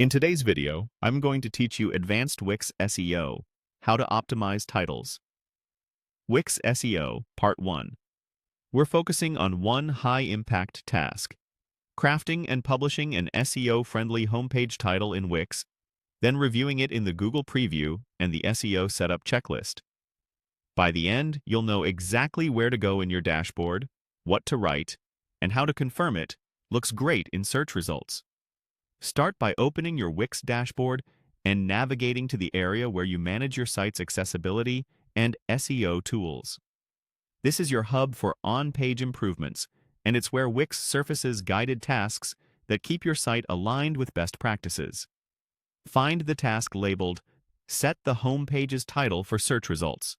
In today's video, I'm going to teach you Advanced Wix SEO, how to optimize titles. Wix SEO, Part 1. We're focusing on one high-impact task, crafting and publishing an SEO-friendly homepage title in Wix, then reviewing it in the Google Preview and the SEO Setup checklist. By the end, you'll know exactly where to go in your dashboard, what to write, and how to confirm it looks great in search results. Start by opening your Wix dashboard and navigating to the area where you manage your site's accessibility and SEO tools. This is your hub for on-page improvements, and it's where Wix surfaces guided tasks that keep your site aligned with best practices. Find the task labeled Set the Homepage's Title for Search Results.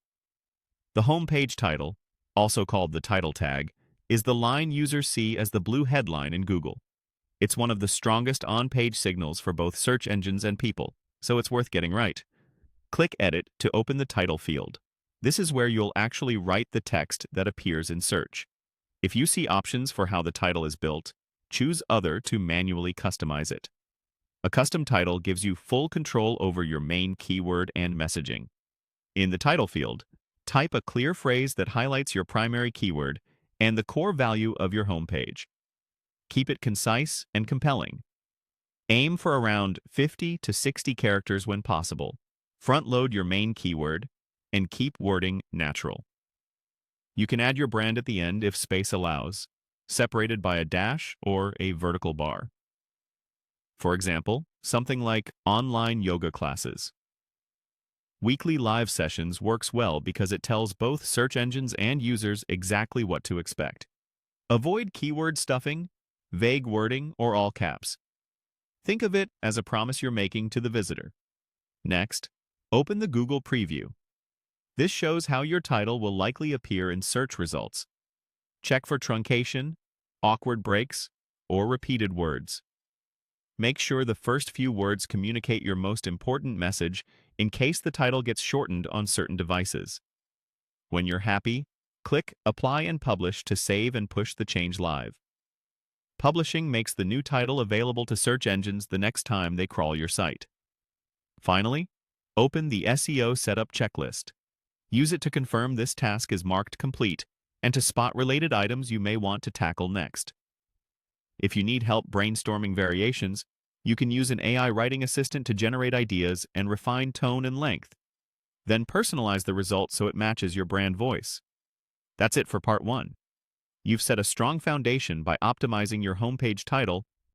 The homepage title, also called the title tag, is the line users see as the blue headline in Google. It's one of the strongest on-page signals for both search engines and people, so it's worth getting right. Click Edit to open the title field. This is where you'll actually write the text that appears in search. If you see options for how the title is built, choose Other to manually customize it. A custom title gives you full control over your main keyword and messaging. In the title field, type a clear phrase that highlights your primary keyword and the core value of your homepage. Keep it concise and compelling. Aim for around 50 to 60 characters when possible. Front-load your main keyword, and keep wording natural. You can add your brand at the end if space allows, separated by a dash or a vertical bar. For example, something like online yoga classes. Weekly live sessions works well because it tells both search engines and users exactly what to expect. Avoid keyword stuffing, vague wording, or all caps. Think of it as a promise you're making to the visitor. Next, open the Google Preview. This shows how your title will likely appear in search results. Check for truncation, awkward breaks, or repeated words. Make sure the first few words communicate your most important message in case the title gets shortened on certain devices. When you're happy, click Apply and Publish to save and push the change live. Publishing makes the new title available to search engines the next time they crawl your site. Finally, open the SEO Setup checklist. Use it to confirm this task is marked complete and to spot related items you may want to tackle next. If you need help brainstorming variations, you can use an AI writing assistant to generate ideas and refine tone and length. Then personalize the result so it matches your brand voice. That's it for Part 1. You've set a strong foundation by optimizing your homepage title